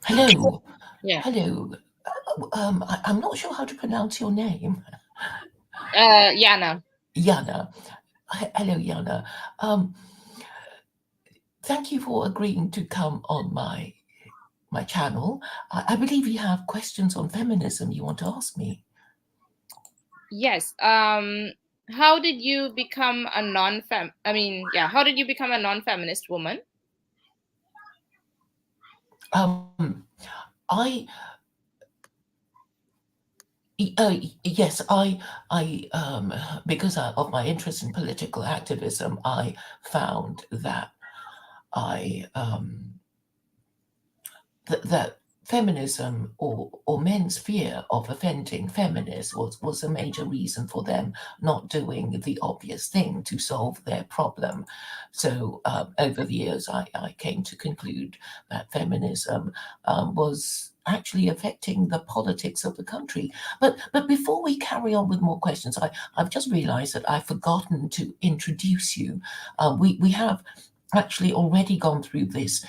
Hello. Yeah. Hello. I'm not sure how to pronounce your name. Jana. Jana. Hello, Jana. Um, Thank you for agreeing to come on my channel. I believe you have questions on feminism you want to ask me. Yes. How did you become a non-fem? I mean, yeah. How did you become a non-feminist woman? Um, I yes, I because of my interest in political activism, I found that I that feminism or men's fear of offending feminists was a major reason for them not doing the obvious thing to solve their problem. So over the years, I came to conclude that feminism was actually affecting the politics of the country. But before we carry on with more questions, I've just realized that I've forgotten to introduce you. We have actually already gone through this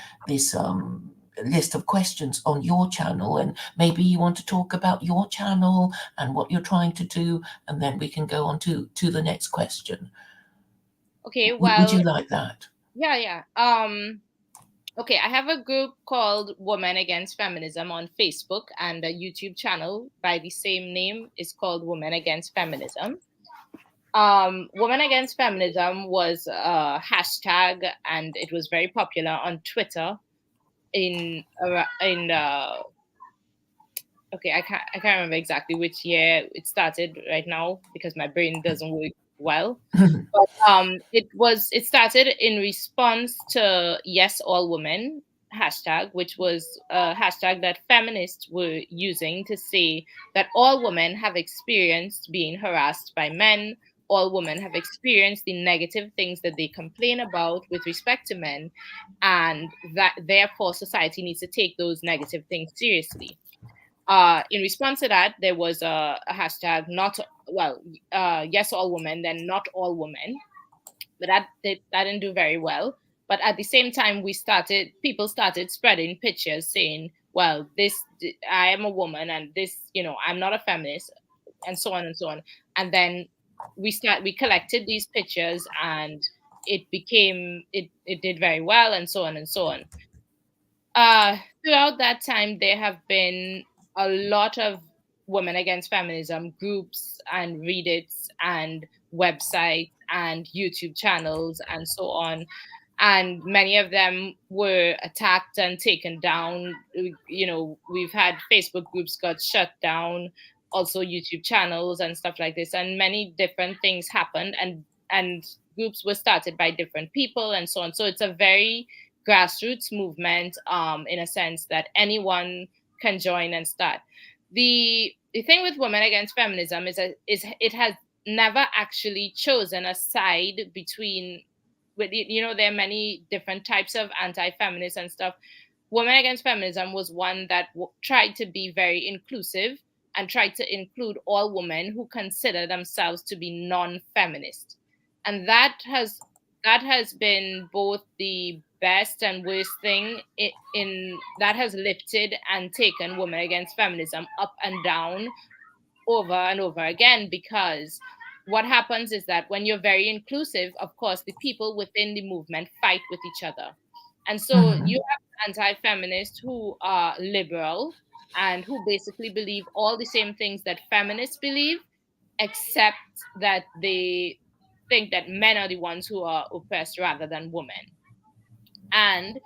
list of questions on your channel, and maybe you want to talk about your channel and what you're trying to do, and then we can go on to the next question. Okay. Would Well, you like that? yeah, yeah. Okay. I have a group called Women Against Feminism on Facebook, and a YouTube channel by the same name is called Women Against Feminism. Women Against Feminism was a hashtag, and it was very popular on Twitter in okay, I can't remember exactly which year it started right now because my brain doesn't work well. But it started in response to Yes All Women hashtag, which was a hashtag that feminists were using to say that all women have experienced being harassed by men. All women have experienced the negative things that they complain about with respect to men, and that therefore society needs to take those negative things seriously. In response to that, there was a hashtag not well, yes all women, then not all women, but that didn't do very well. But at the same time, people started spreading pictures saying, well, I am a woman, and this, I'm not a feminist, and so on and so on. And then we collected these pictures, and it did very well, and so on and so on. Throughout that time, there have been a lot of women against feminism groups and Reddits and websites and YouTube channels and so on. And many of them were attacked and taken down. We've had Facebook groups got shut down, also YouTube channels and stuff like this. And many different things happened, and groups were started by different people and so on. So it's a very grassroots movement, in a sense that anyone can join and start. The thing with Women Against Feminism is it has never actually chosen a side between. There are many different types of anti-feminists and stuff. Women Against Feminism was one that tried to be very inclusive and tried to include all women who consider themselves to be non-feminist, and that has been both the best and worst thing in that has lifted and taken Women Against Feminism up and down over and over again, because what happens is that when you're very inclusive, of course, the people within the movement fight with each other. And so you Mhm. have anti-feminists who are liberal and who basically believe all the same things that feminists believe, except that they think that men are the ones who are oppressed rather than women. And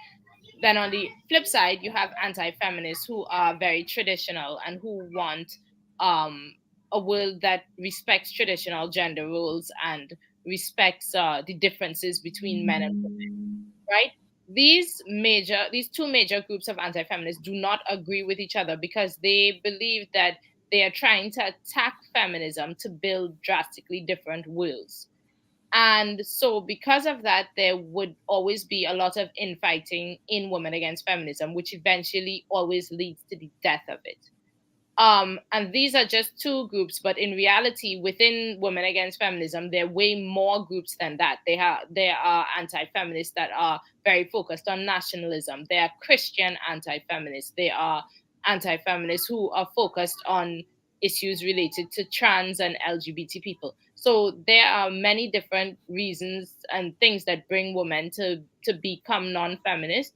then on the flip side, you have anti-feminists who are very traditional and who want um, a world that respects traditional gender roles and respects the differences between men and women, right? These two major groups of anti-feminists do not agree with each other because they believe that they are trying to attack feminism to build drastically different worlds. And so, because of that, there would always be a lot of infighting in Women Against Feminism, which eventually always leads to the death of it. And these are just two groups, but in reality, within Women Against Feminism, there are way more groups than that. There are anti-feminists that are very focused on nationalism. There are Christian anti-feminists. There are anti-feminists who are focused on issues related to trans and LGBT people. So there are many different reasons and things that bring women to become non-feminist,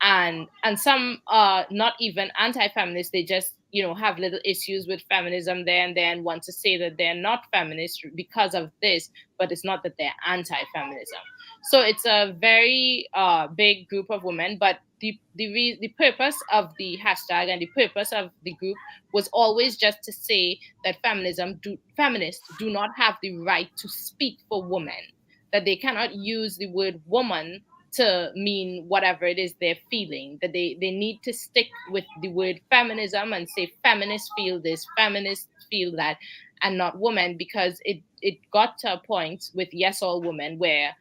and some are not even anti-feminist. They just, have little issues with feminism there and then want to say that they're not feminist because of this, but it's not that they're anti-feminism. So it's a very big group of women, but the purpose of the hashtag and the purpose of the group was always just to say that feminists do not have the right to speak for women, that they cannot use the word woman to mean whatever it is they're feeling, that they need to stick with the word feminism and say feminists feel this, feminists feel that, and not women, because it got to a point with Yes All Women where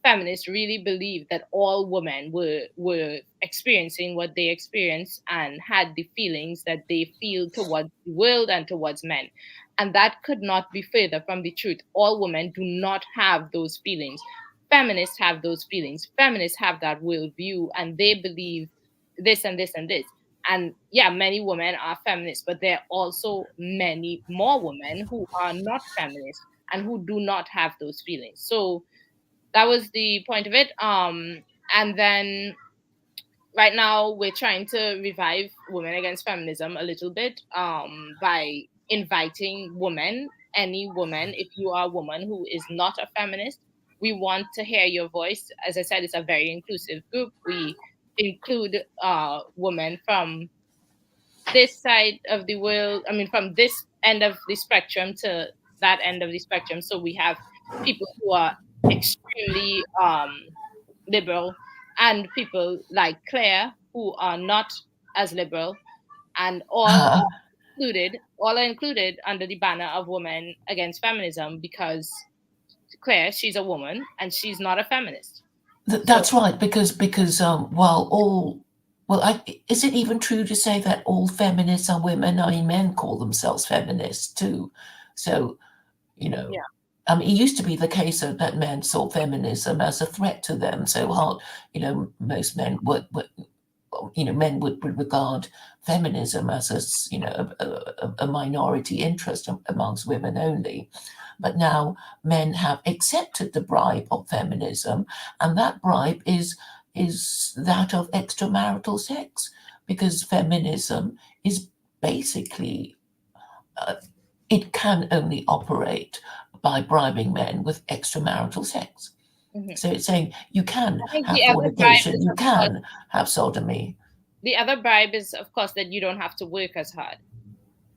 feminists really believed that all women were experiencing what they experience and had the feelings that they feel towards the world and towards men. And that could not be further from the truth. All women do not have those feelings. Feminists have those feelings. Feminists have that worldview, and they believe this and this and this. And yeah, many women are feminists, but there are also many more women who are not feminists and who do not have those feelings. So that was the point of it. And then right now we're trying to revive Women Against Feminism a little bit, by inviting women, any woman, if you are a woman who is not a feminist, we want to hear your voice. As I said, it's a very inclusive group. We include women from this side of the world, I mean, from this end of the spectrum to that end of the spectrum. So we have people who are extremely liberal, and people like Claire who are not as liberal, and all are included under the banner of Women Against Feminism, because Claire, she's a woman and she's not a feminist. So That's right, because while all well, is it even true to say that all feminists are women? I mean, men call themselves feminists too. So, you know, yeah. I mean, it used to be the case that men saw feminism as a threat to them. So hard, most men men would regard feminism as a minority interest amongst women only. But now men have accepted the bribe of feminism, and that bribe is that of extramarital sex, because feminism is basically it can only operate by bribing men with extramarital sex. Mhm. So it's saying you can I think have the other bribe fornication, is, you of course, can have sodomy. that you don't have to work as hard,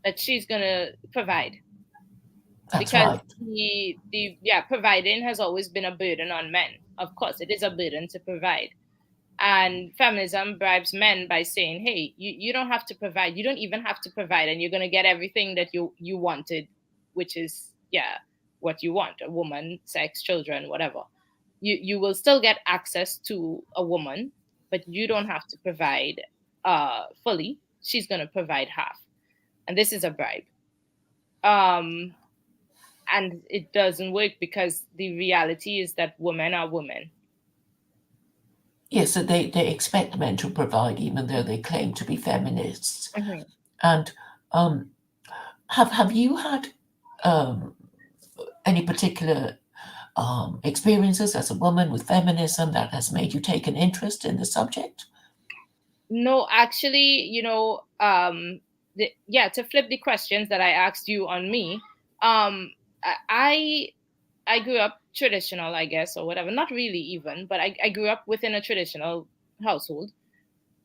that she's gonna provide, That's because right. the yeah, providing has always been a burden on men. Of course, it is a burden to provide. And feminism bribes men by saying, hey, you don't have to provide. You don't even have to provide, and you're going to get everything that you wanted, which is, yeah, what you want: a woman, sex, children, whatever. You will still get access to a woman, but you don't have to provide fully. She's going to provide half. And this is a bribe. Um, and it doesn't work, because the reality is that women are women. Yes, so they expect men to provide even though they claim to be feminists. Mhm. And um, have you had um, any particular experiences as a woman with feminism that has made you take an interest in the subject? No, actually, yeah, to flip the questions that I asked you on me, I I grew up traditional, I guess, or whatever. Not really even, but I grew up within a traditional household.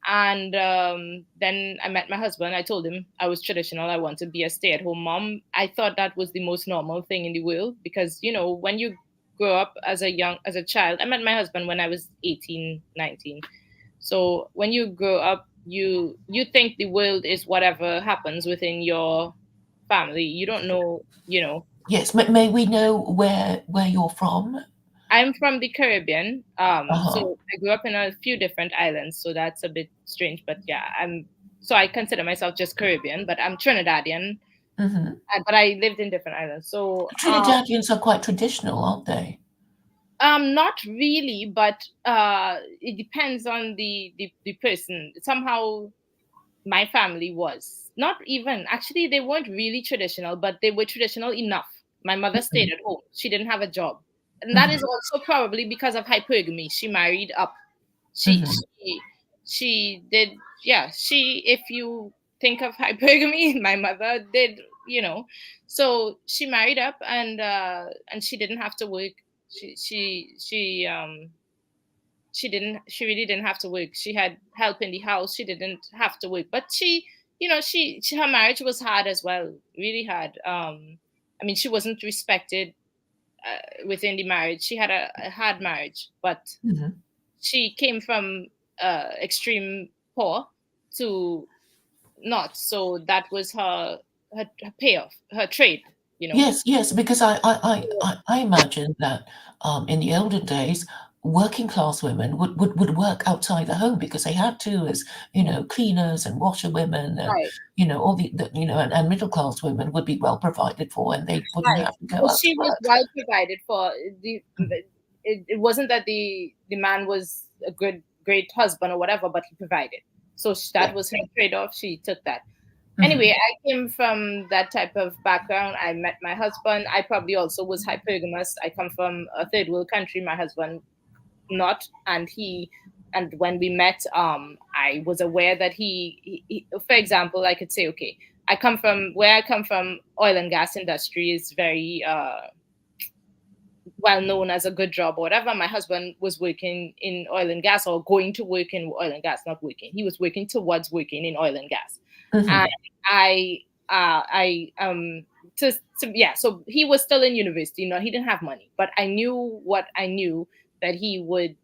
And then I met my husband. I told him I was traditional. I want to be a stay-at-home mom. I thought that was the most normal thing in the world, because, when you grow up as a child, I met my husband when I was 18, 19. So when you grow up, you think the world is whatever happens within your family. You don't know. Yes, may we know where you're from? I'm from the Caribbean. Uh-huh. So I grew up in a few different islands, so that's a bit strange, but yeah, I'm So I consider myself just Caribbean, but I'm Trinidadian, Hmm. but I lived in different islands. So Trinidadians are quite traditional, aren't they? not really, but it depends on the person. Somehow my family was not even, actually they weren't really traditional, but they were traditional enough. My mother stayed at home. She didn't have a job. And that is Hmm. also probably because of hypergamy. She married up. She Hmm. she she did, yeah, she, if you think of hypergamy, my mother did, you know. So she married up, and she didn't have to work. She really didn't have to work. She had help in the house. She didn't have to work. But she her marriage was hard as well, really hard. I mean, she wasn't respected within the marriage. She had a hard marriage, but Hmm. she came from extreme poor to not. So that was her payoff, her trade, you know. Yes, yes, because I imagine that in the olden days, working class women would work outside the home because they had to, as cleaners and washerwomen, and Right. all and middle class women would be well provided for, and they wouldn't Right. have to go So out to she was work. well provided for. It wasn't that the man was a great husband or whatever, but he provided. So Yeah. that was her trade off. She took that. Anyway, Hmm. I came from that type of background. I met my husband. I probably also was hypergamous. I come from a third world country. My husband not, and when we met, I was aware that for example, I could say, okay, I come from, oil and gas industry is very well known as a good job or whatever. My husband was working in oil and gas, or going to work in oil and gas, not working. He was working towards working in oil and gas. And Hmm. I, I, yeah, so he was still in university. He didn't have money, but I knew what I knew, that he would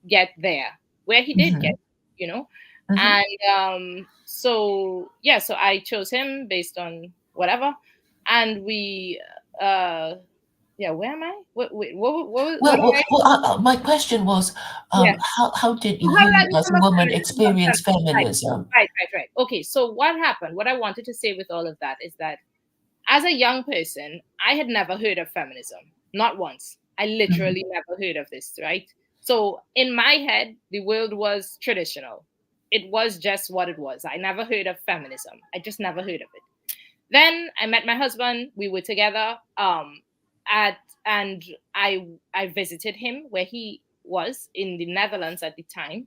get there, where he did get, Hmm. you know. Hmm. And so yeah, so I chose him based on whatever. And we uh yeah, where am I? What Well, am I? my question was, Yeah. how did How did I you, as become a a woman, feminist? experience Right, feminism? right. Okay, so what happened? What I wanted to say with all of that is that as a young person, I had never heard of feminism, not once. I Hmm. literally never heard of this, right? So in my head, the world was traditional. It was just what it was. I never heard of feminism. I just never heard of it. Then I met my husband. We were together. At and I visited him where he was in the Netherlands at the time,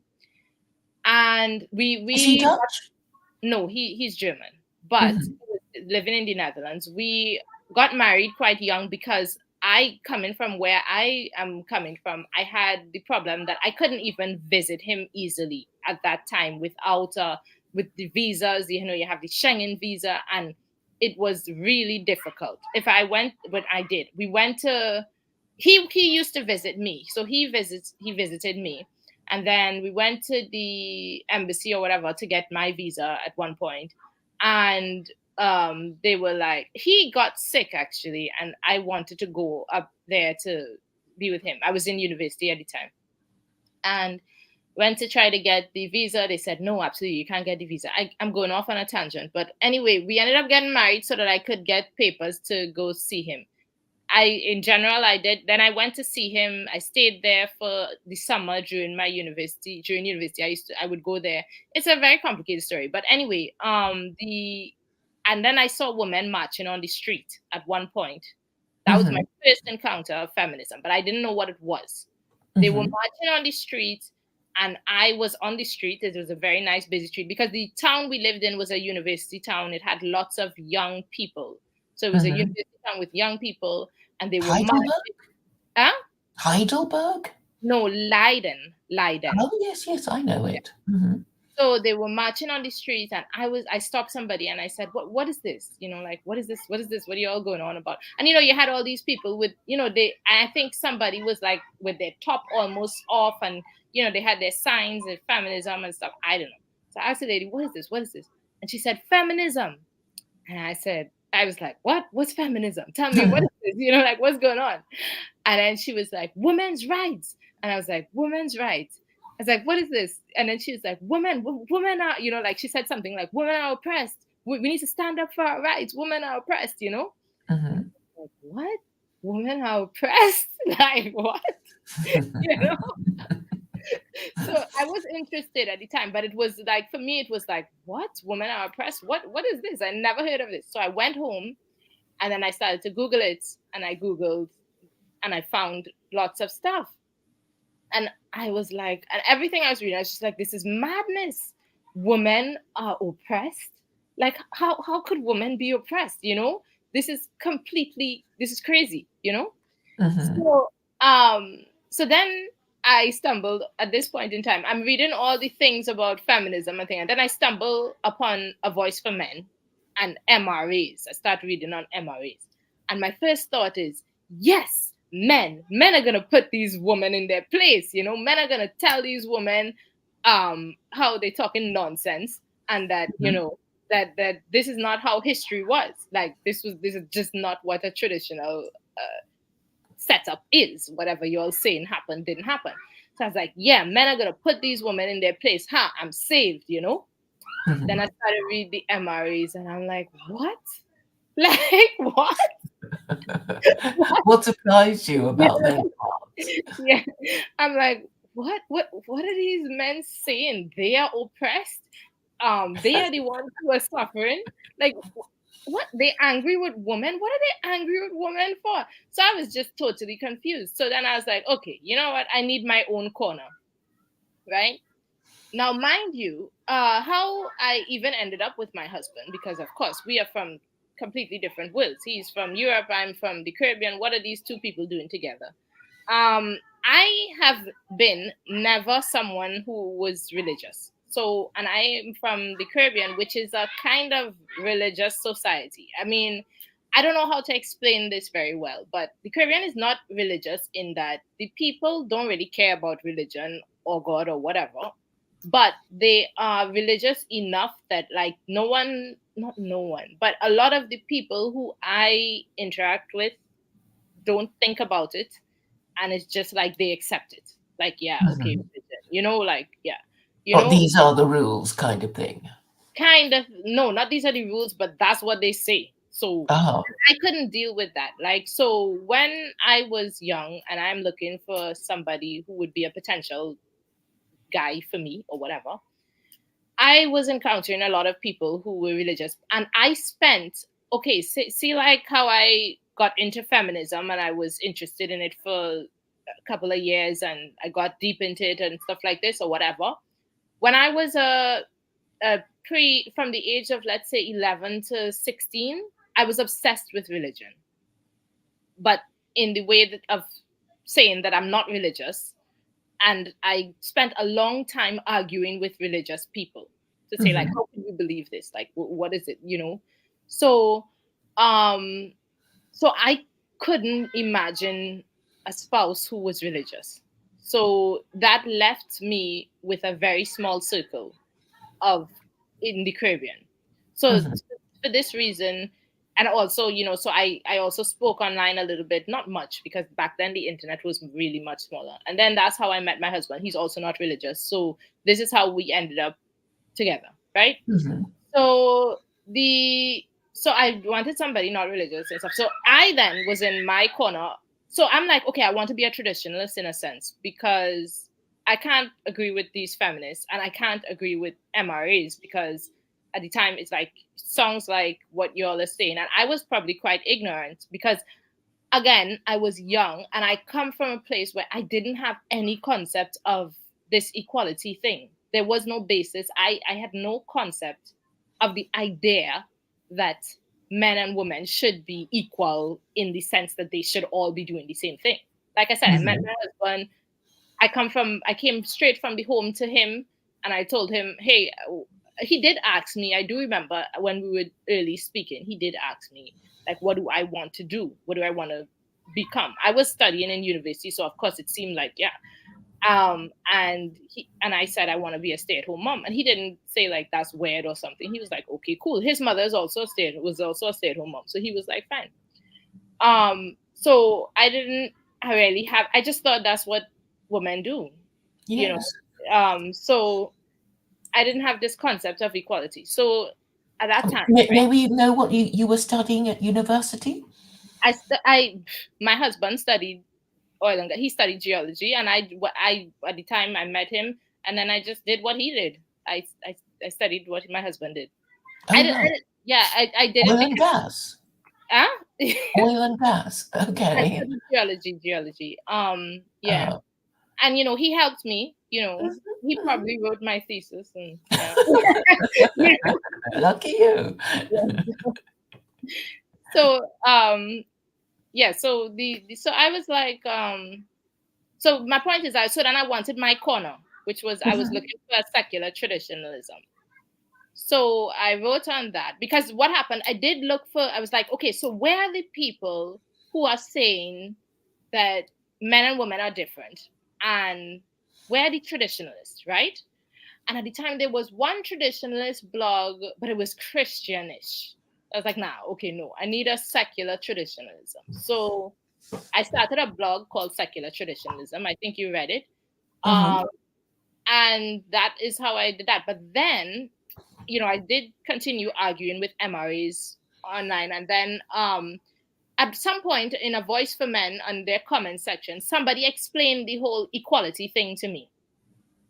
and Is he we Dutch? no, he's German, but Hmm. he was living in the Netherlands. We got married quite young because I, coming from where I am coming from, I had the problem that I couldn't even visit him easily at that time without with the visas. You have the Schengen visa, and it was really difficult. If I went, but I did. We went to he used to visit me, so he visited me, and then we went to the embassy or whatever to get my visa at one point. And they were like, he got sick actually, and I wanted to go up there to be with him. I was in university at the time, and went to try to get the visa. They said, no, absolutely, you can't get the visa. I'm going off on a tangent. But anyway, we ended up getting married so that I could get papers to go see him. In general, I did. Then I went to see him. I stayed there for the summer during my university. During university, I would go there. It's a very complicated story, but anyway, and then I saw women marching on the street at one point. That was my Hmm. first encounter of feminism, but I didn't know what it was. They were Hmm. marching on the street, and I was on the street. It was a very nice, busy street because the town we lived in was a university town. It had lots of young people. So it was a Hmm. university town with young people, and they were Heidelberg? marching. Huh? Heidelberg? No, Leiden. Leiden. Oh, yes, yes, I know it. Hmm. So they were marching on the streets, and I stopped somebody and I said, what is this? Like, what is this? What is this? What are you all going on about? And you had all these people with, I think somebody was like with their top almost off, and they had their signs of feminism and stuff. I don't know. So I asked the lady, what is this? What is this? And she said, feminism. And I was like, what? What's feminism? Tell me, what is this? Like, what's going on? And then she was like, women's rights. And I was like, women's rights. was like, what is this? And then she's like, women are, like she said something like, women are oppressed. We need to stand up for our rights. Women are oppressed, Mhm. Like, what? Women are oppressed? Like, what? You know? So I was interested at the time, but it was like, for me, it was like, what? Women are oppressed? What is this? I never heard of this. So I went home and then I started to Google it, and I Googled and I found lots of stuff. And I was like, and everything I was reading, I was just like, this is madness. Women are oppressed. Like, how could women be oppressed? This is crazy, Mhm. So so then I stumbled at this point in time. I'm reading all the things about feminism and thing, and then I stumble upon A Voice for Men and MRAs. I start reading on MRAs. And my first thought is, yes, men. Men are gonna put these women in their place, Men are gonna tell these women how they talking nonsense, and that, Mhm. that this is not how history was. Like, this is just not what a traditional setup is. Whatever you're saying happened didn't happen. So I was like, yeah, men are gonna put these women in their place. Ha, I'm saved. Then I Mhm. started read the MREs and I'm like, what? Like, what? What surprised you about those Yeah, parts? yeah. I'm like, what are these men saying? They are oppressed. They are the ones who are suffering. Like, what? They angry with women? What are they angry with women for? So I was just totally confused. So then I was like, okay, you know what? I need my own corner, right? Now, mind you, how I even ended up with my husband, because of course we are from completely different worlds. He's from Europe, I'm from the Caribbean. What are these two people doing together? I have been never someone who was religious. So, and I am from the Caribbean, which is a kind of religious society. I mean, I don't know how to explain this very well, but the Caribbean is not religious in that the people don't really care about religion or God or whatever, but they are religious enough that, like, no one, not no one, but a lot of the people who I interact with don't think about it, and it's just like they accept it. Like, yeah, okay, Mhm. like, yeah, you Oh, know, these are the rules kind of thing. kind of, no, not these are the rules, but that's what they say. So Oh. I couldn't deal with that. Like, so when I was young and I'm looking for somebody who would be a potential guy for me or whatever, I was encountering a lot of people who were religious, and I spent, okay, see like how I got into feminism and I was interested in it for a couple of years and I got deep into it and stuff like this or whatever. When I was a from the age of, let's say, 11 to 16, I was obsessed with religion, but in the way that of saying that I'm not religious, and I spent a long time arguing with religious people to say, like, Mhm. how can you believe this? Like, what is it? So um so I couldn't imagine a spouse who was religious, so that left me with a very small circle of in the Caribbean. So Mhm. for this reason, and also, so I also spoke online a little bit, not much, because back then the internet was really much smaller. And then that's how I met my husband. He's also not religious. So this is how we ended up together, right? Mhm. So the so I wanted somebody not religious and stuff. So I then was in my corner. So I'm like, okay, I want to be a traditionalist in a sense, because I can't agree with these feminists and I can't agree with MRAs, because at the time it's like songs like what y'all are saying. And I was probably quite ignorant because, again, I was young and I come from a place where I didn't have any concept of this equality thing. There was no basis. I had no concept of the idea that men and women should be equal in the sense that they should all be doing the same thing. Like I said, I met Mhm. my husband. I came straight from the home to him, and I told him, hey, he did ask me. I do remember when we were early speaking, he did ask me, like, what do I want to do? What do I want to become? I was studying in university, so of course it seemed like, yeah. And I said I want to be a stay-at-home mom, and he didn't say like that's weird or something. He was like, okay, cool. His mother is also was also a stay-at-home mom, so he was like, fine. So I didn't I really have. I just thought that's what women do, you know. Yes. So I didn't have this concept of equality. So at that time, May right, we know what you were studying at university? my husband studied oil and gas. He studied geology, and I at the time I met him, and then I just did what he did. I studied what my husband did. Oh, right. Yeah, I did it Oil and because, gas. huh? Oil and gas. I Okay. studied geology. Yeah, Uh, and he helped me. He mhm. probably wrote my thesis, and yeah, yeah. Lucky you. So yeah, so so I was like, so my point is, so then I wanted my corner, which was I was Mhm. looking for a secular traditionalism. So I wrote on that because what happened, I did look for, I was like, okay, so where are the people who are saying that men and women are different? And where are the traditionalists, right? And at the time, there was one traditionalist blog, but it was Christianish. I was like, nah, okay, no, I need a secular traditionalism. So I started a blog called Secular Traditionalism. I think you read it. Mhm. Um, and that is how I did that. But then, I did continue arguing with MRAs online. And then at some point in a Voice for Men on their comment section, somebody explained the whole equality thing to me.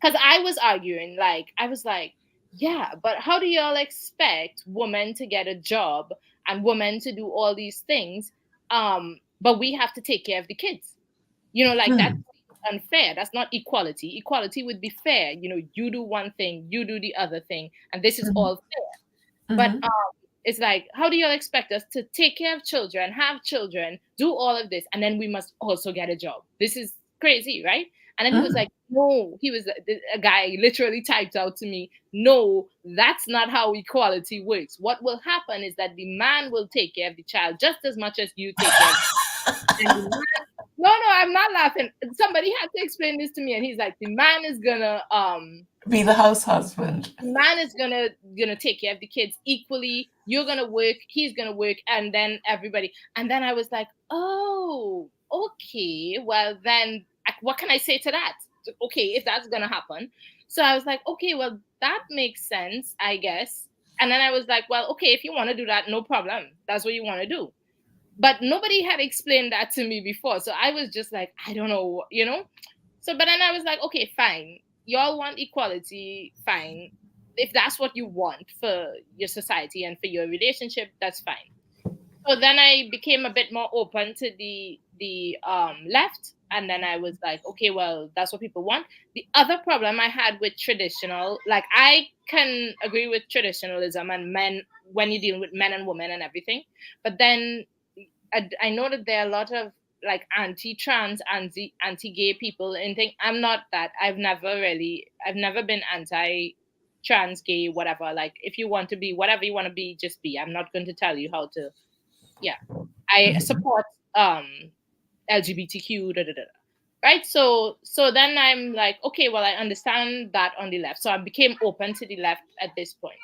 Because I was arguing, like, I was like, yeah, but how do y'all expect women to get a job and women to do all these things? But we have to take care of the kids. Like that's Mhm. unfair. That's not equality. Equality would be fair. You do one thing, you do the other thing, and this is Mhm. all fair. But Mhm. it's like, how do you expect us to take care of children, have children, do all of this, and then we must also get a job? This is crazy, right? And then he was Mhm. like, no, a guy literally typed out to me, no, that's not how equality works. What will happen is that the man will take care of the child just as much as you take care of, and the man, no, no, I'm not laughing. Somebody had to explain this to me, and he's like, the man is gonna Be the house husband. man is gonna take care of the kids equally. You're gonna work, he's gonna work, and then everybody. And then I was like, oh, okay, well then what can I say to that? Okay, if that's gonna happen. So I was like, okay, well, that makes sense, I guess. And then I was like, well, okay, if you want to do that, no problem, that's what you want to do. But nobody had explained that to me before, so I was just like, I don't know. So, but then I was like, okay, fine. Y'all want equality, fine. If that's what you want for your society and for your relationship, that's fine. So then I became a bit more open to the left, and then I was like, okay, well, that's what people want. The other problem I had with traditional, like I can agree with traditionalism and men when you're dealing with men and women and everything, but then I know that there are a lot of like anti-trans, anti-gay people and think I'm not that. I've never been anti-trans, gay, whatever. Like if you want to be whatever you want to be, just be. I'm not going to tell you how to. Yeah, I Mhm. support LGBTQ. Da, da, da. Right. So then I'm like, okay, well, I understand that on the left. So I became open to the left at this point,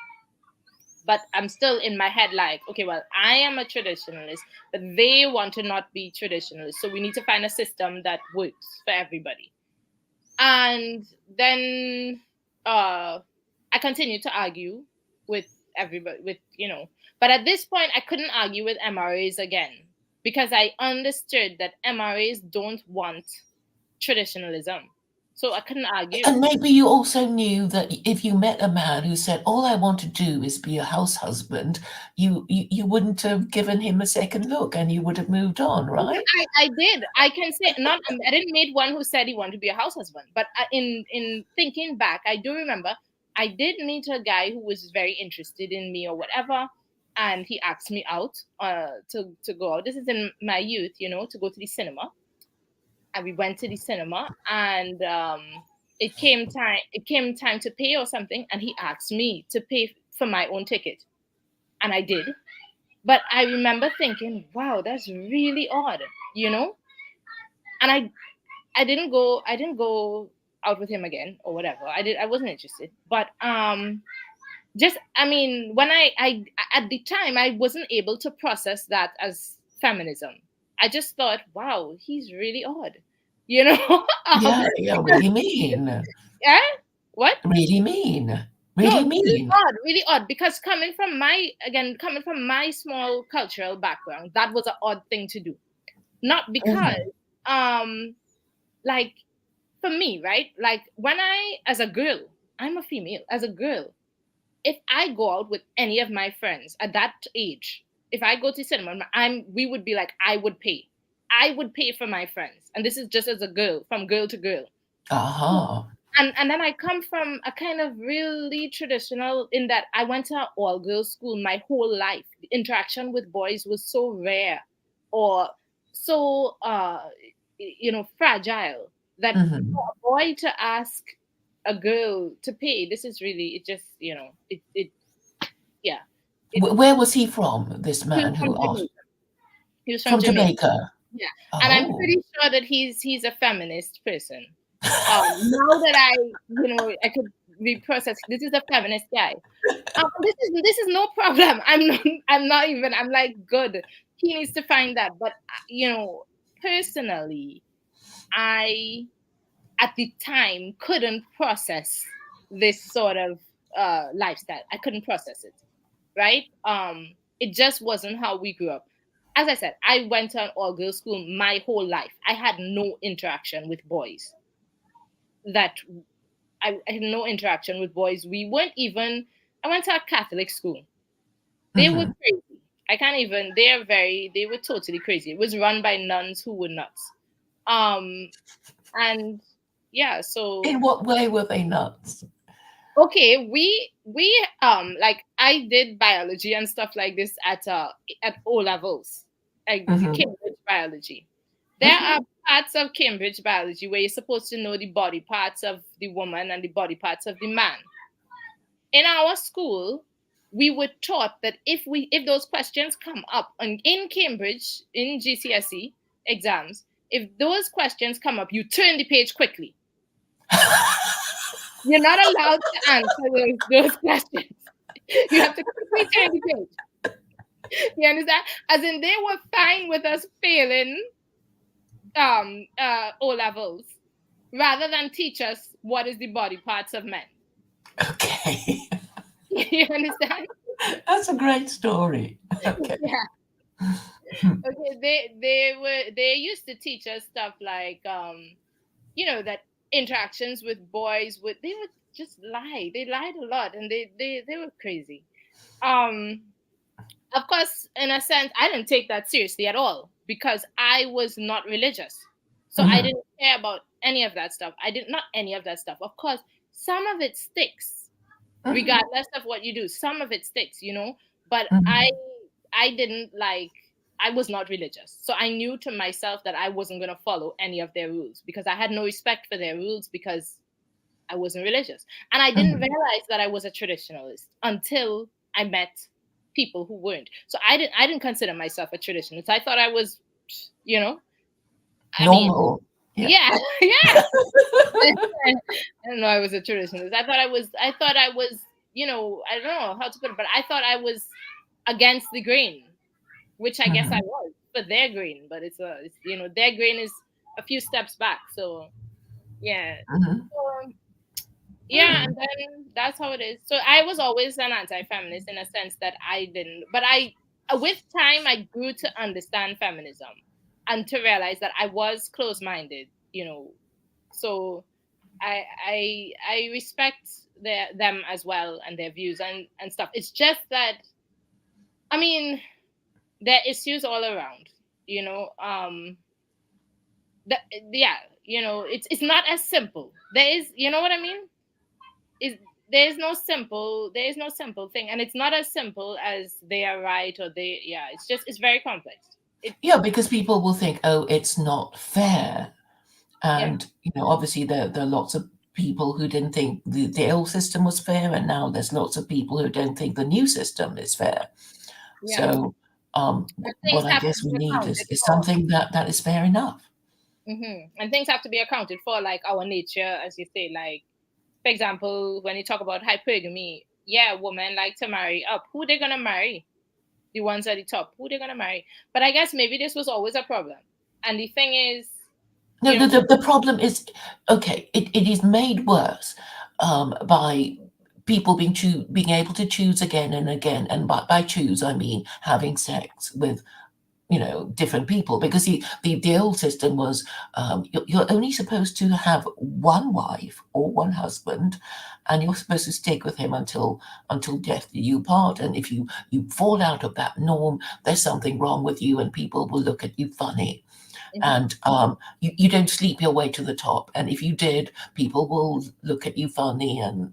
but I'm still in my head like, okay, well, I am a traditionalist, but they want to not be traditionalists. So we need to find a system that works for everybody. And then uh, I continued to argue with everybody, but at this point, I couldn't argue with MRAs again because I understood that MRAs don't want traditionalism. So I couldn't argue. And maybe you also knew that if you met a man who said, "All I want to do is be a house husband," you wouldn't have given him a second look, and you would have moved on, right? I did. I can say not. I didn't meet one who said he wanted to be a house husband, but in thinking back, I do remember I did meet a guy who was very interested in me or whatever, and he asked me out to go out. This is in my youth, to go to the cinema, and we went to the cinema, and it came time to pay or something, and he asked me to pay for my own ticket, and I did. But I remember thinking, wow, that's really odd, you know? And I didn't go out with him again or whatever. I wasn't interested. But just I mean, when I at the time I wasn't able to process that as feminism. I just thought, wow, he's really odd. You know? Yeah, yeah, what do Because you mean? Yeah, what? Really mean. No, Really mean. really odd. Because coming from my small cultural background, that was an odd thing to do. Not because, Mhm. um, like for me, right? Like when as a girl, I'm a female. As a girl, if I go out with any of my friends at that age, if I go to cinema, we would be like, I would pay. I would pay for my friends, and this is just as a girl, from girl to girl. Aha. And then I come from a kind of really traditional in that I went to an all girls school my whole life. The interaction with boys was so rare or so fragile that for Mhm. a boy to ask a girl to pay, this is really it just it yeah. It Where was he from, this He was man from who asked? Jamaica. He was from From Jamaica. Jamaica. Yeah. And I'm Oh. pretty sure that he's a feminist person. Now that I could reprocess, this is a feminist guy. This is no problem. I'm not even. I'm like good. He needs to find that. But personally, I at the time couldn't process this sort of lifestyle. I couldn't process it. Right? It just wasn't how we grew up. As I said, I went to an all girls school my whole life. I had no interaction with boys. That I had no interaction with boys. We weren't even. I went to a Catholic school. They were Mhm. crazy. I can't even. They were totally crazy. It was run by nuns who were nuts. Um, and yeah, so In what way were they nuts? okay, we like I did biology and stuff like this at O levels, like Mhm. Cambridge biology. There are Mhm. parts of Cambridge biology where you're supposed to know the body parts of the woman and the body parts of the man. In our school, we were taught that if those questions come up in Cambridge in GCSE exams, if those questions come up, you turn the page quickly. You're not allowed to answer those questions. You have to quickly turn the page. You understand? As in, they were fine with us failing O levels rather than teach us what is the body parts of men. Okay. You understand? That's a great story. Okay. Yeah. Hmm. Okay. They used to teach us stuff like that interactions with boys would they would just lie. They lied a lot and they were crazy. Um of course, in a sense, I didn't take that seriously at all because I was not religious. So I Mhm. didn't care about any of that stuff. I did not any of that stuff. Of course, some of it sticks, Mhm. regardless of what you do. Some of it sticks. But I Mhm. I didn't like I was not religious. So I knew to myself that I wasn't gonna follow any of their rules because I had no respect for their rules because I wasn't religious. And I didn't Mhm. realize that I was a traditionalist until I met people who weren't. So I didn't consider myself a traditionalist. I thought I was, you know, I mean, Normal. Yeah. yeah, yeah. I didn't know I was a traditionalist. I don't know how to put it, but I thought I was against the grain, which I guess I Mhm. was for their grain, but their grain is a few steps back. So yeah. Mhm. So, yeah, Mm. and then that's how it is. So I was always an anti-feminist in a sense that I didn't, but with time, I grew to understand feminism and to realize that I was close-minded. So I respect them as well and their views and stuff. It's just that I mean there are issues all around. You know, that yeah, it's not as simple. There is, you know what I mean? Is there is no simple thing, and it's not as simple as they are right or they yeah it's very complex. Yeah, because people will think, oh, it's not fair. Yeah, And, obviously there are lots of people who didn't think the old system was fair, and now there's lots of people who don't think the new system is fair. yeah, So, and things what I have to guess we be need accounted is for. something that is fair enough. And things have to be accounted for, like our nature, as you say. Like, for example, when you talk about hypergamy, yeah, women like to marry up. Who they gonna marry? The ones at the top. Who they gonna marry? But I guess maybe this was always a problem. And the thing is, No, You know, the problem is, okay, it is made worse by people being able to choose again and again, and by choose I mean having sex with different people, because the old system was you're only supposed to have one wife or one husband, and you're supposed to stick with him until death do you part. And if you fall out of that norm, there's something wrong with you, and people will look at you funny. mhm, And you don't sleep your way to the top. And if you did, people will look at you funny, and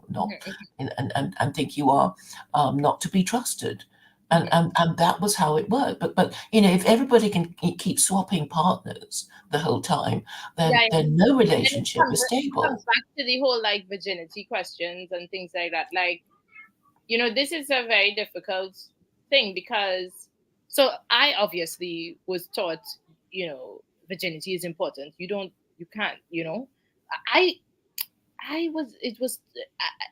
not mhm, and think you are not to be trusted. And, mhm. and and that was how it worked. But if everybody can keep swapping partners the whole time, Yeah, then yeah. then no And then relationship is it comes stable. back to the whole like virginity questions and things like that. Like, this is a very difficult thing because so I obviously was taught, virginity is important. You can't, I I was it was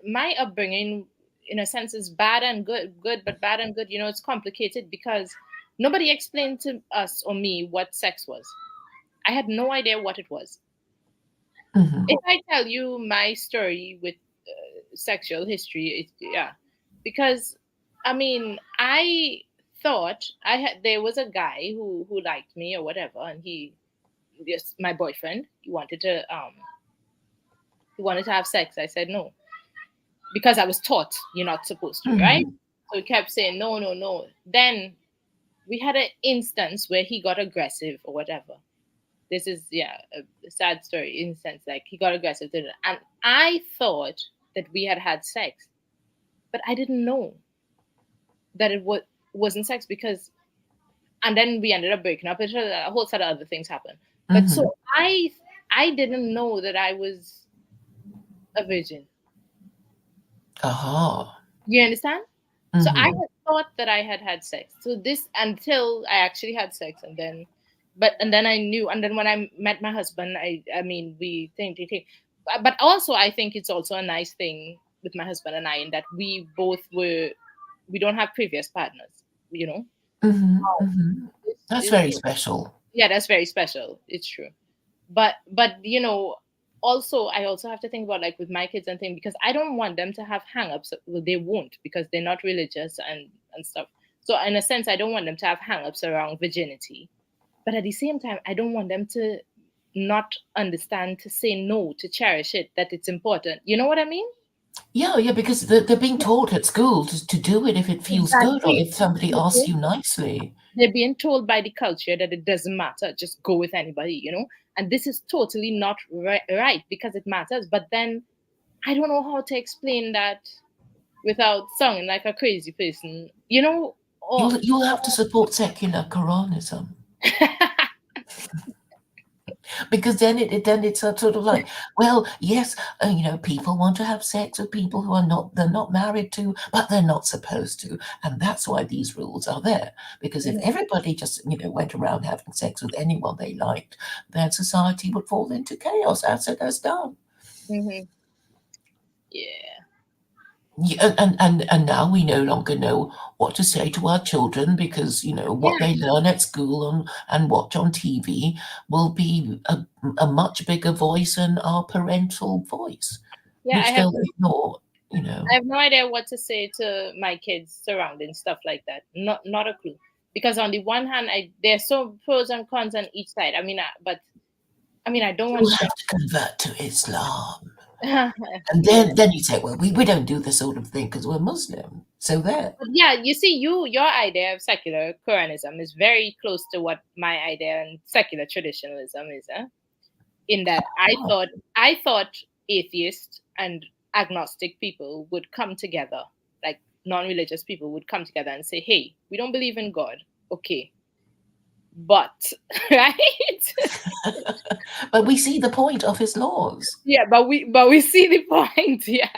my upbringing in a sense is bad and good, but bad and good. It's complicated because nobody explained to us or me what sex was. I had no idea what it was. Hmm. If I tell you my story with sexual history, yeah, because I thought I had there was a guy who liked me or whatever, and he just my boyfriend. He wanted to have sex. I said no because I was taught you're not supposed to, right? Hmm. So he kept saying no, no, no. Then we had an instance where he got aggressive or whatever. This is a sad story instance. Like he got aggressive, and I thought that we had had sex, but I didn't know that wasn't sex because, and then we ended up breaking up. A whole set of other things happened. But Hmm. so I didn't know that I was a virgin. Aha. You understand? So I Hmm. had thought that I had had sex. So this until I actually had sex, and then I knew, and then when I met my husband, I mean we think, but also I think it's also a nice thing with my husband and I in that we don't have previous partners. You know, Hmm. Hmm. That's it's very special. yeah, that's very special. It's true. But also I also have to think about like with my kids and things because I don't want them to have hang-ups. Well, they won't because they're not religious and stuff. So in a sense I don't want them to have hang-ups around virginity, but at the same time I don't want them to not understand, to say no, to cherish it, that it's important. You know what I mean? Yeah, yeah, because they're being taught at school to do it if it feels good, or Exactly. if somebody asks you nicely. They're being told by the culture that it doesn't matter, just go with anybody. And this is totally not right because it matters. But then I don't know how to explain that without sounding like a crazy person, or You'll have to support secular Quranism, because then it's a sort of like, well, yes, people want to have sex with people who they're not married to, but they're not supposed to, and that's why these rules are there. Because if everybody just went around having sex with anyone they liked, then society would fall into chaos, as it has done. Mhm. Yeah, Yeah, and now we no longer know what to say to our children, because what yeah, they learn at school and watch on TV will be a much bigger voice than our parental voice, yeah. I which have they'll ignore. You know, I have no idea what to say to my kids surrounding stuff like that. Not a clue. Because on the one hand, there's so pros and cons on each side. But I don't you'll want have to convert to Islam, them. and Yeah. then you say, well, we don't do this sort of thing because we're Muslim. So there. But yeah, you see, your idea of secular Quranism is very close to what my idea and secular traditionalism is. In that I thought atheists and agnostic people would come together, like non-religious people would come together and say, "Hey, we don't believe in God, okay, but right, But we see the point of his laws. yeah, but we see the point, yeah."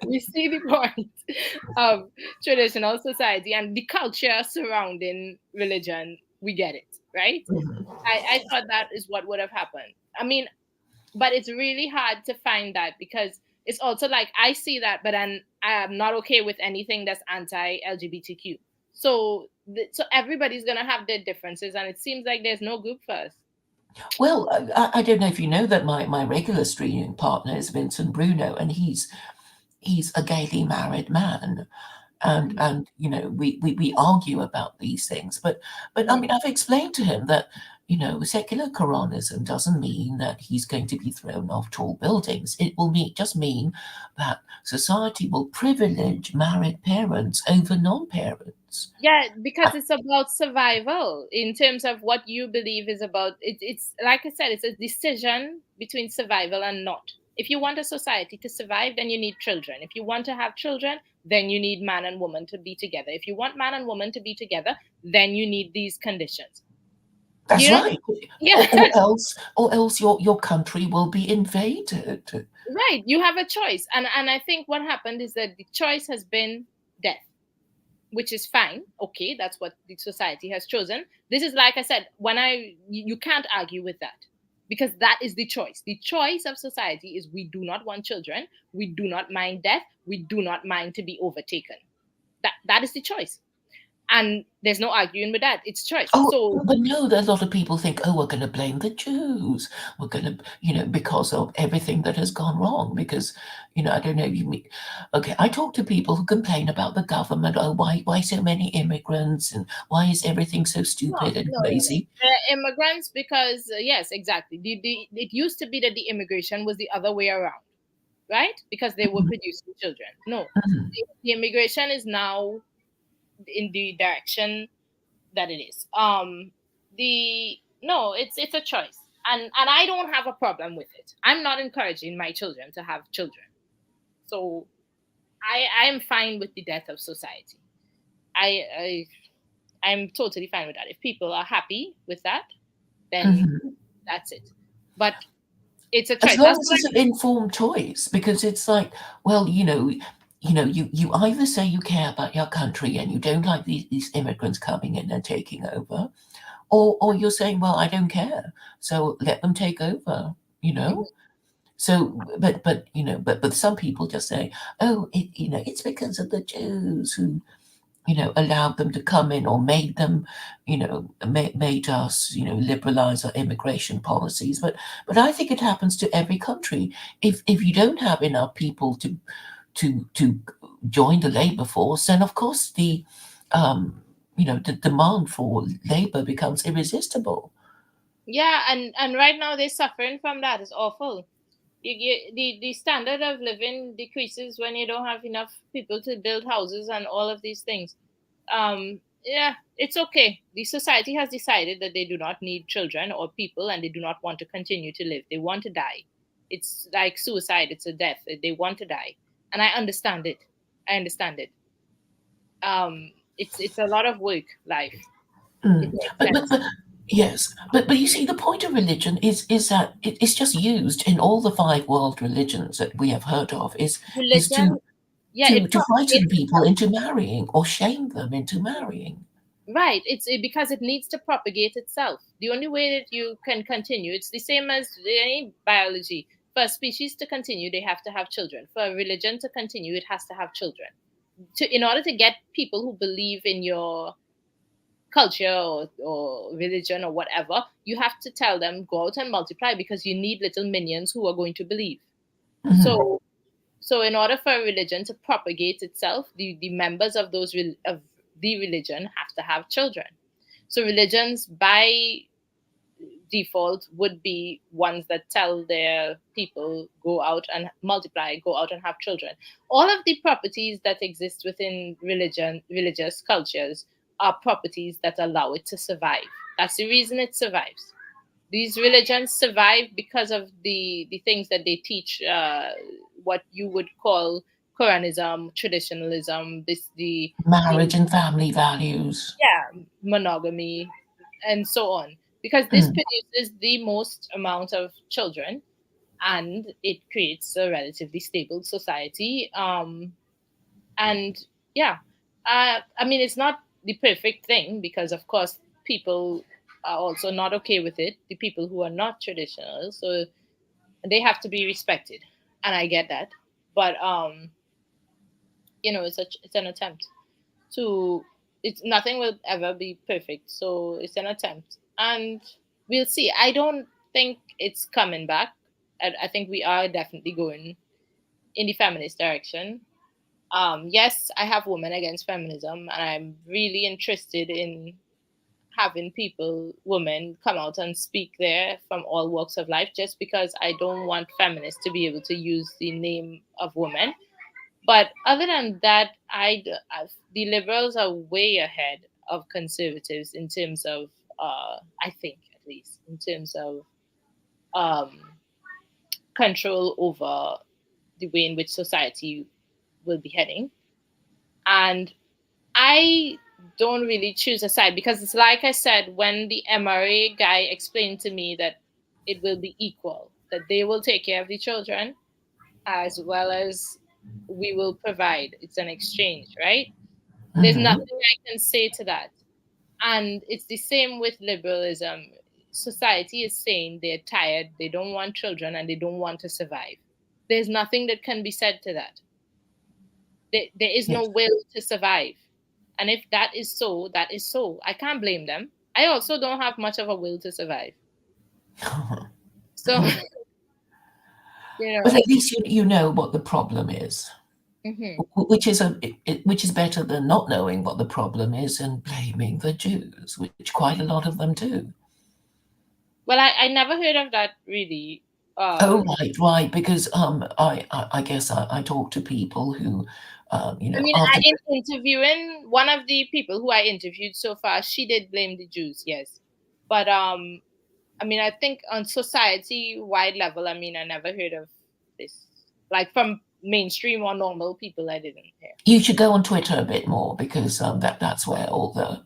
We see the point of traditional society and the culture surrounding religion. We get it, right? Mhm. I thought that is what would have happened. But it's really hard to find that because it's also like I see that, but I'm not okay with anything that's anti-LGBTQ. So everybody's gonna have their differences, and it seems like there's no group for us. Well, I don't know if you know that my regular streaming partner is Vincent Bruno, and he's a gaily married man. And Mhm. and we argue about these things, but I mean, Mhm. I've explained to him that secular Quranism doesn't mean that he's going to be thrown off tall buildings. It will just mean that society will privilege married parents over non-parents. Yeah, because it's about survival in terms of what you believe is about. It's like I said, it's a decision between survival and not. If you want a society to survive, then you need children. If you want to have children, then you need man and woman to be together. If you want man and woman to be together, then you need these conditions. That's You know? right. Yeah. Or else your country will be invaded. Right. You have a choice. And I think what happened is that the choice has been death, which is fine. Okay, that's what the society has chosen. This is, like I said, you can't argue with that, because that is the choice. The choice of society is we do not want children, we do not mind death, we do not mind to be overtaken. That is the choice. And there's no arguing with that. It's choice. Oh, So but no, a lot of people think, oh, we're going to blame the Jews. We're going to, because of everything that has gone wrong. Because, I don't know, you mean, okay, I talk to people who complain about the government. Oh, why so many immigrants? And why is everything so no, stupid and no, no, no. crazy? They're immigrants because yes, exactly. It used to be that the immigration was the other way around, right? Because they were Mhm, producing children. No, mhm, the immigration is now in the direction that it is. The No, it's a choice, and I don't have a problem with it. I'm not encouraging my children to have children, so I am fine with the death of society. I I'm totally fine with that. If people are happy with that, then mhm. that's it. But it's a As choice. long That's as what it's an informed choice, because it's like, well, you either say you care about your country and you don't like these immigrants coming in and taking over, or you're saying, well, I don't care, so let them take over, you I. know? So, but some people just say, oh, it's because of the Jews who, allowed them to come in or made them, made us, liberalize our immigration policies. But I think it happens to every country. If you don't have enough people to join the labor force, then of course the demand for labor becomes irresistible. Yeah, and right now they're suffering from that. It's awful. The standard of living decreases when you don't have enough people to build houses and all of these things. Yeah, it's okay. The society has decided that they do not need children or people, and they do not want to continue to live. They want to die. It's like suicide. It's a death. They want to die, and I understand it. I understand it. It's a lot of work. Life. It Mm. makes But sense. yes, but you see, the point of religion is that it's just used in all the five world religions that we have heard of is Religion, yeah, it to frighten propagates people itself. into marrying or shame them into marrying. Right. Because it needs to propagate itself. The only way that you can continue, it's the same as any biology. For a species to continue, they have to have children. For a religion to continue, it has to have children. In order to get people who believe in your culture or religion or whatever, you have to tell them go out and multiply, because you need little minions who are going to believe. Mhm, So, in order for a religion to propagate itself, the members of of the religion have to have children. So religions by default would be ones that tell their people go out and multiply, go out and have children. All of the properties that exist within religious cultures are properties that allow it to survive. That's the reason it survives. These religions survive because of the things that they teach, what you would call Quranism, traditionalism, the marriage and family values. yeah, monogamy, and so on. Because this Mm, produces the most amount of children, and it creates a relatively stable society. And yeah, I mean, it's not the perfect thing, because of course people are also not okay with it. The people who are not traditional, so they have to be respected, and I get that. But it's an attempt to. It's nothing will ever be perfect, so it's an attempt, and we'll see. I don't think it's coming back. I think we are definitely going in the feminist direction. Yes, I have Women Against Feminism, and I'm really interested in having people, women, come out and speak there from all walks of life, just because I don't want feminists to be able to use the name of women. But other than that, the liberals are way ahead of conservatives in terms of, I think at least, in terms of um, control over the way in which society will be heading. And I don't really choose a side, because it's like I said, when the MRA guy explained to me that it will be equal, that they will take care of the children as well as we will provide. It's an exchange, right? There's Hmm. nothing I can say to that. And it's the same with liberalism. Society is saying they're tired, they don't want children, and they don't want to survive. There's nothing that can be said to that. There is no Yes. will to survive. And if that is so, that is so. I can't blame them. I also don't have much of a will to survive. So, you But know, at least you know what the problem is, hmm which is which is better than not knowing what the problem is and blaming the Jews, which quite a lot of them do. well, I never heard of that really. Oh, right, right. Because I guess I talk to people who, I mean, after. in interviewing one of the people who I interviewed so far, she did blame the Jews, yes. But I mean, I think on society wide level, I mean, I never heard of this. Like from mainstream or normal people, I didn't hear. You should go on Twitter a bit more because that's where all the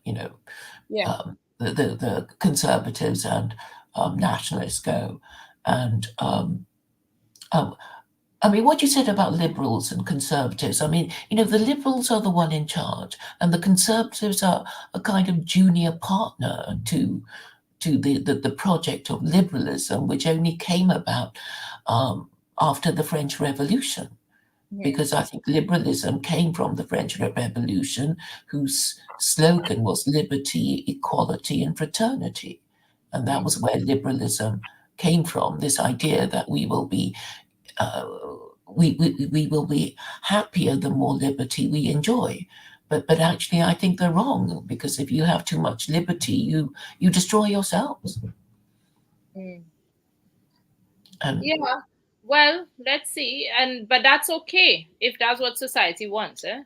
Yeah. the conservatives and nationalists go, and um, I mean, what you said about liberals and conservatives, I mean, the liberals are the one in charge, and the conservatives are a kind of junior partner to the project of liberalism, which only came about um, after the French Revolution, Mhm. because I think liberalism came from the French Revolution, whose slogan was liberty, equality, and fraternity. And that Mhm. was where liberalism came from, this idea that uh, we will be happier the more liberty we enjoy. But actually, I think they're wrong, because if you have too much liberty, you destroy yourselves. Mm. And Yeah. Well, let's see. And but that's okay if that's what society wants, eh?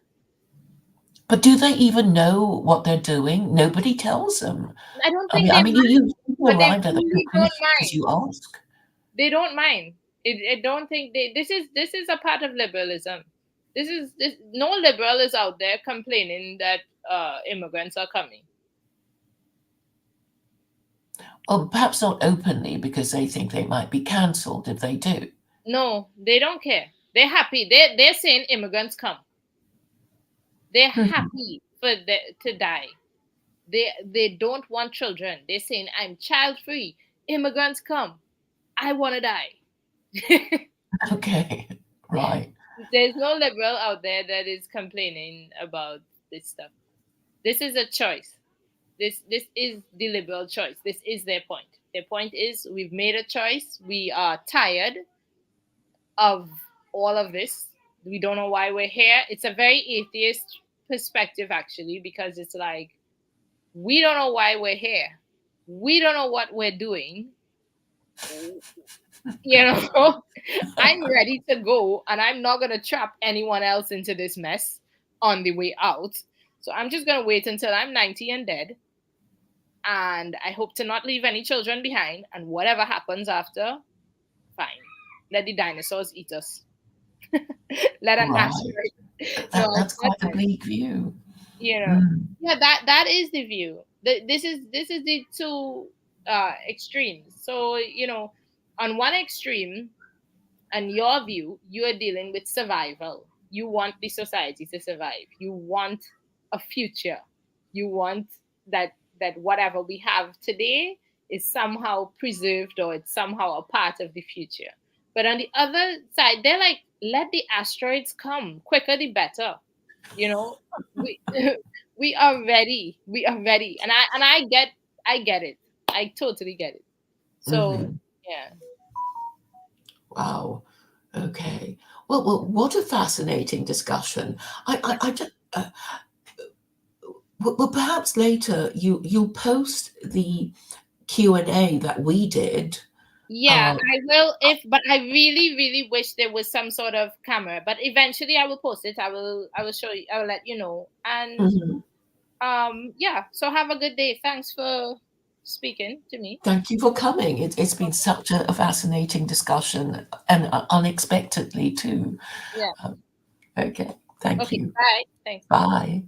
but do they even know what they're doing? Nobody tells them. I don't I think mean, they I mean, mind, you but they arrived at the really don't conclusion because mind. you ask. They don't mind. I don't think they. This is a part of liberalism. This. No liberal is out there complaining that immigrants are coming. Or perhaps not openly because they think they might be cancelled if they do. No, they don't care. They're happy. They're saying immigrants come. They're Hmm. happy to die. They don't want children. They're saying I'm child free. Immigrants come. I want to die. Okay, right, There's no liberal out there that is complaining about this stuff. This is a choice. This is the liberal choice. This is their point. Their point is we've made a choice. We are tired of all of this. We don't know why we're here. It's a very atheist perspective actually, because it's like we don't know why we're here. We don't know what we're doing. You know, I'm ready to go and I'm not going to trap anyone else into this mess on the way out. So I'm just going to wait until I'm 90 and dead. And I hope to not leave any children behind. And whatever happens after, fine. Let the dinosaurs eat us. Let an right. asteroid. No, That's it's not quite a nice. bleak view. You know, Mm. yeah, that is the view. This is the two extremes. So on one extreme, and your view, you are dealing with survival. You want the society to survive. You want a future. You want that whatever we have today is somehow preserved or it's somehow a part of the future. But on the other side, they're like, let the asteroids come quicker the better. You know, we we are ready. We are ready, and I get it. I totally get it. So Mhm. yeah. Wow. Okay. Well, what a fascinating discussion. I just, well, perhaps later you'll post the Q&A that we did. Yeah, Uh, I will if but I really, really wish there was some sort of camera. But eventually I will post it. I will show you, I will let you know. And mhm. yeah, so have a good day. Thanks for speaking to me. Thank you for coming. It's been Okay. such a fascinating discussion and unexpectedly too. Yeah. Okay. Thank Okay. you. Bye. Thanks. Bye.